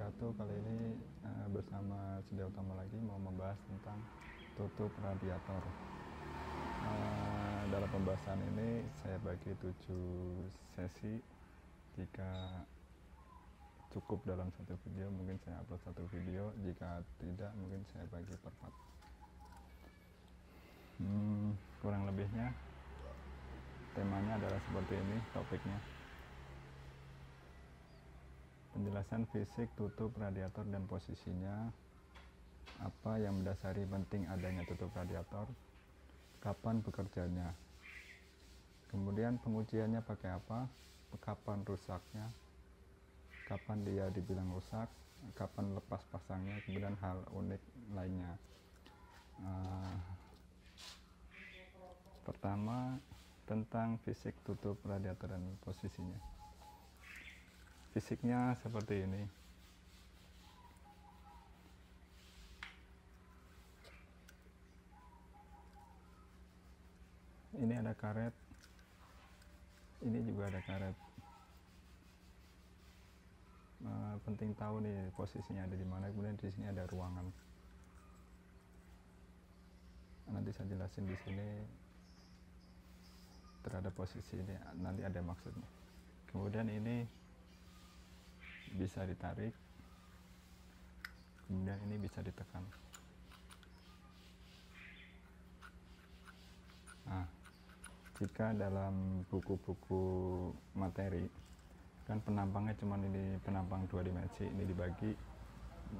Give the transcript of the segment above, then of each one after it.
wabarakatuh. Kali ini bersama Sudia Utama lagi mau membahas tentang tutup radiator. Dalam pembahasan ini saya bagi 7 sesi. Jika cukup dalam satu video mungkin saya upload satu video, jika tidak mungkin saya bagi per part. Kurang lebihnya temanya adalah seperti ini topiknya. Penjelasan fisik tutup radiator dan posisinya, apa yang mendasari penting adanya tutup radiator, kapan bekerjanya, kemudian pengujiannya pakai apa, kapan rusaknya, kapan dia dibilang rusak, kapan lepas pasangnya, kemudian hal unik lainnya. Pertama, tentang fisik tutup radiator dan posisinya. Fisiknya seperti ini. Ini ada karet, ini juga ada karet. Penting tahu nih posisinya ada di mana. Kemudian di sini ada ruangan. Nanti saya jelasin di sini terhadap posisi ini, nanti ada maksudnya. Kemudian ini bisa ditarik, kemudian ini bisa ditekan. Nah, jika dalam buku-buku materi kan penampangnya cuma ini, penampang 2 dimensi, ini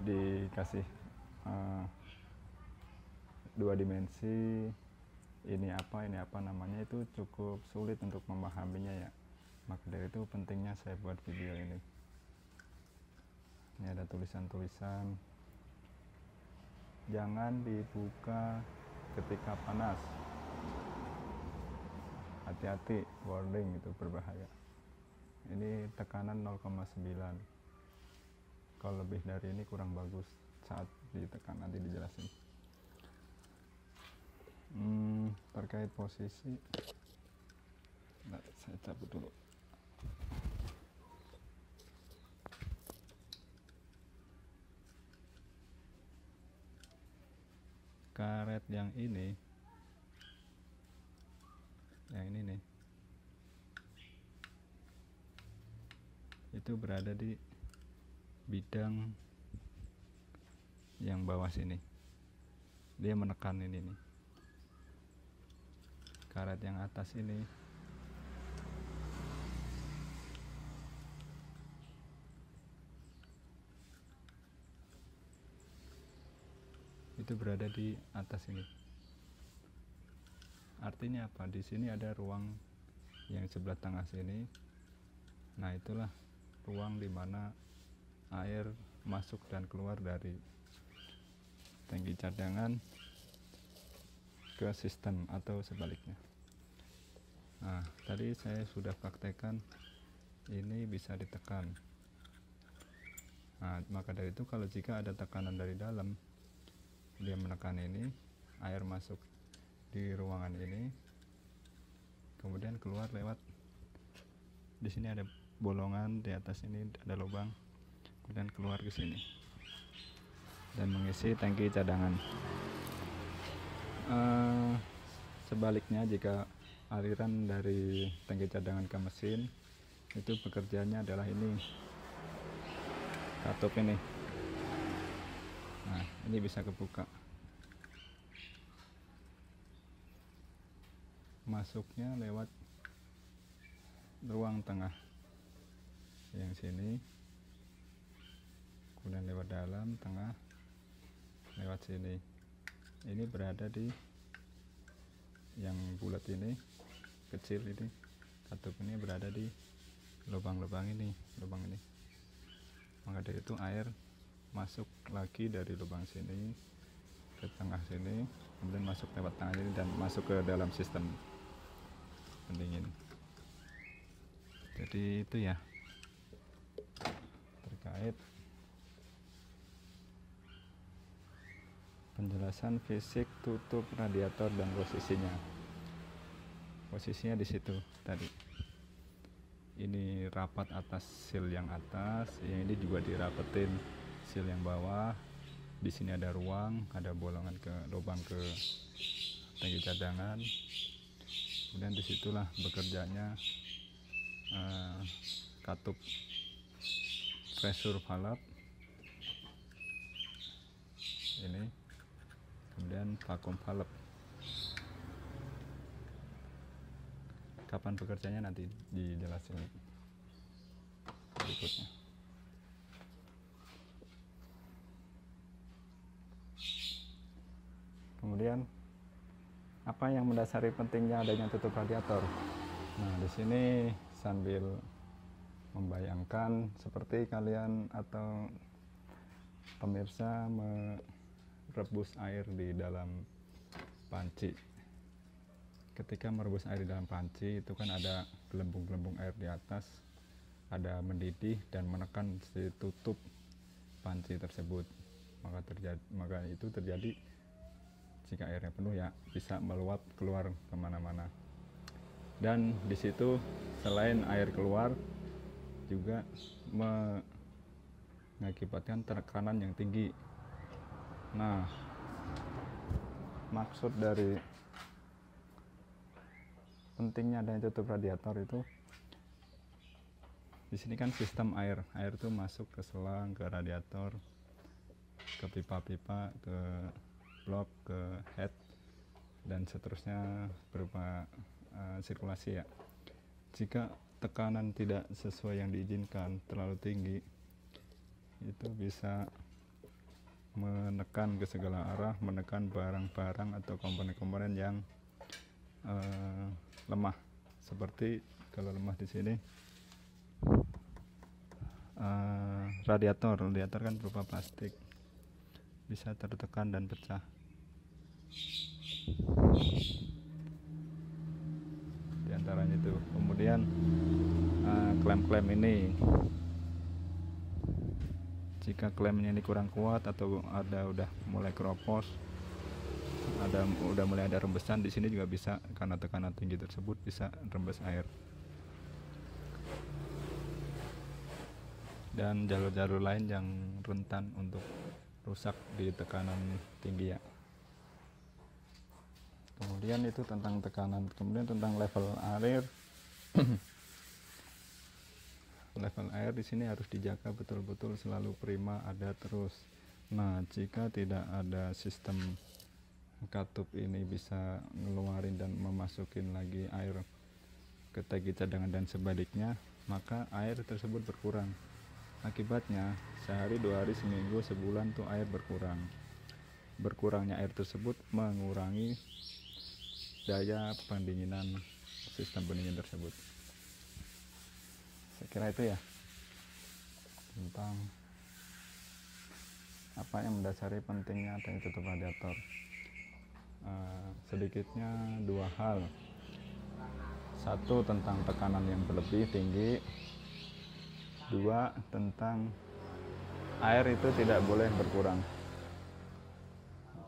dikasih 2 dimensi, ini apa namanya, itu cukup sulit untuk memahaminya ya. Maka dari itu pentingnya saya buat video ini. Ini ada tulisan-tulisan, jangan dibuka ketika panas, hati-hati, warning, itu berbahaya. Ini tekanan 0,9, kalau lebih dari ini kurang bagus saat ditekan, nanti dijelasin. Terkait posisi, nah, saya cabut dulu. Karet yang ini nih, itu berada di bidang yang bawah sini. Dia menekan ini nih. Karet yang atas ini itu berada di atas ini. Artinya apa? Di sini ada ruang yang sebelah tengah sini. Nah, itulah ruang di mana air masuk dan keluar dari tangki cadangan ke sistem atau sebaliknya. Nah, tadi saya sudah praktekkan ini bisa ditekan. Nah, maka dari itu kalau jika ada tekanan dari dalam, dia menekan ini, air masuk di ruangan ini, kemudian keluar lewat di sini ada bolongan, di atas ini ada lubang, kemudian keluar ke sini dan mengisi tangki cadangan. Sebaliknya, jika aliran dari tangki cadangan ke mesin, itu pekerjaannya adalah ini, katup ini. Nah, ini bisa kebuka. Masuknya lewat ruang tengah yang sini, kemudian lewat dalam tengah, lewat sini. Ini berada di yang bulat ini, kecil ini, katup ini berada di lubang-lubang ini, lubang ini. Maka dari itu air masuk lagi dari lubang sini ke tengah sini, kemudian masuk lewat tengah ini dan masuk ke dalam sistem pendingin. Jadi itu ya terkait penjelasan fisik tutup radiator dan posisinya. Posisinya di situ tadi. ini rapat atas seal yang atas, yang ini juga dirapetin seal yang bawah. Di sini ada ruang, ada bolongan ke lubang ke tangki cadangan. Kemudian disitulah bekerjanya katup pressure valve ini, kemudian vacuum valve. Kapan bekerjanya nanti dijelasin berikutnya. Kemudian apa yang mendasari pentingnya adanya tutup radiator? Nah, di sini sambil membayangkan seperti kalian atau pemirsa merebus air di dalam panci. Ketika merebus air di dalam panci itu kan ada gelembung-gelembung air di atas, ada mendidih dan menekan si tutup panci tersebut. Maka itu terjadi jika airnya penuh ya, bisa meluap keluar kemana-mana. Dan di situ selain air keluar juga mengakibatkan tekanan yang tinggi. Nah, maksud dari pentingnya adanya tutup radiator itu, di sini kan sistem air itu masuk ke selang, ke radiator, ke pipa-pipa, ke blok, ke head, dan seterusnya berupa sirkulasi ya. Jika tekanan tidak sesuai yang diizinkan, terlalu tinggi, itu bisa menekan ke segala arah, menekan barang-barang atau komponen-komponen yang lemah. Seperti kalau lemah di sini radiator kan berupa plastik, bisa tertekan dan pecah. Di antaranya itu. Kemudian klem-klem ini, jika klemnya ini kurang kuat atau udah mulai keropos, udah mulai ada rembesan, di sini juga bisa, karena tekanan tinggi tersebut bisa rembes air. Dan jalur-jalur lain yang rentan untuk rusak di tekanan tinggi ya. Kemudian itu tentang tekanan. Kemudian tentang level air. Level air di sini harus dijaga betul-betul, selalu prima, ada terus. Nah, jika tidak ada sistem katup ini bisa ngeluarin dan memasukin lagi air ke tangki cadangan dan sebaliknya, maka air tersebut berkurang. Akibatnya sehari, 2 hari, seminggu, sebulan tuh air berkurang. Berkurangnya air tersebut mengurangi daya pendinginan sistem pendingin tersebut. Saya kira itu ya tentang apa yang mendasari pentingnya adanya tutup radiator. Sedikitnya 2 hal. Satu, tentang tekanan yang berlebih tinggi. 2, tentang air itu tidak boleh berkurang.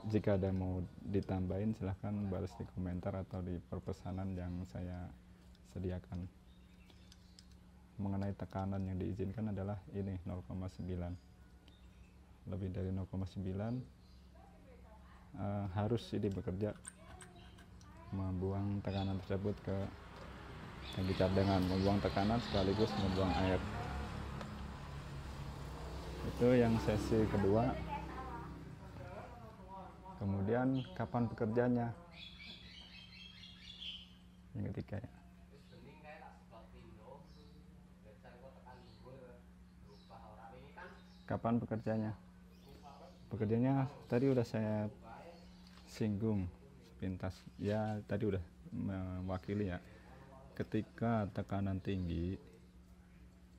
Jika ada mau ditambahin, silahkan balas di komentar atau di perpesanan yang saya sediakan. Mengenai tekanan yang diizinkan adalah ini 0,9. Lebih dari 0,9 harus ini bekerja membuang tekanan tersebut ke tangki cadangan, membuang tekanan sekaligus membuang air. Itu yang sesi kedua. Kemudian kapan bekerjanya? Yang ketiga ya. Kapan bekerjanya? Bekerjanya tadi udah saya singgung sepintas. Ya, tadi udah mewakili ya. Ketika tekanan tinggi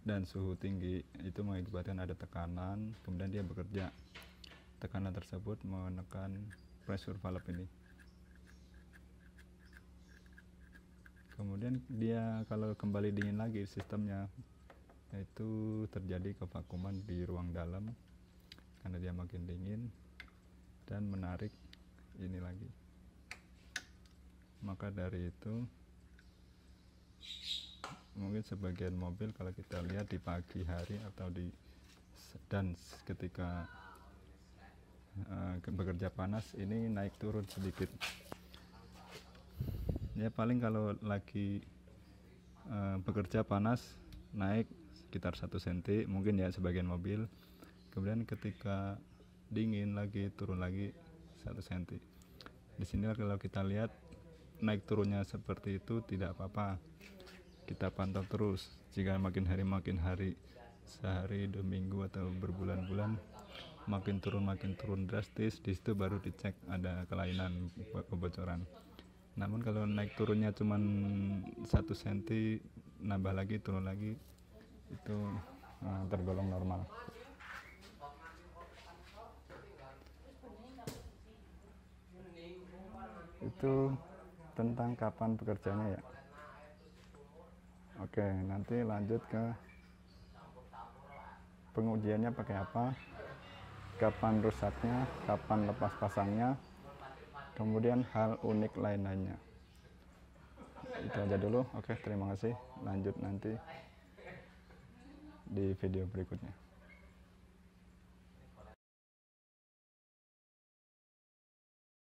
dan suhu tinggi itu mengakibatkan ada tekanan, kemudian dia bekerja. Tekanan tersebut menekan pressure valve ini. Kemudian dia kalau kembali dingin lagi sistemnya, itu terjadi kevakuman di ruang dalam karena dia makin dingin dan menarik ini lagi. Maka dari itu mungkin sebagian mobil kalau kita lihat di pagi hari atau ketika bekerja panas ini naik turun sedikit ya, paling kalau lagi bekerja panas naik sekitar 1 cm mungkin ya sebagian mobil, kemudian ketika dingin lagi turun lagi 1 cm. Di sini kalau kita lihat naik turunnya seperti itu tidak apa-apa, kita pantau terus. Jika makin hari sehari 2 minggu atau berbulan-bulan makin turun drastis, di situ baru dicek ada kelainan kebocoran. Namun kalau naik turunnya cuman 1 cm nambah lagi turun lagi itu tergolong normal. Itu tentang kapan bekerjanya ya. Oke, nanti lanjut ke pengujiannya pakai apa, kapan rusaknya, kapan lepas pasangnya, kemudian hal unik lainnya. Itu aja dulu. Oke, terima kasih. Lanjut nanti di video berikutnya.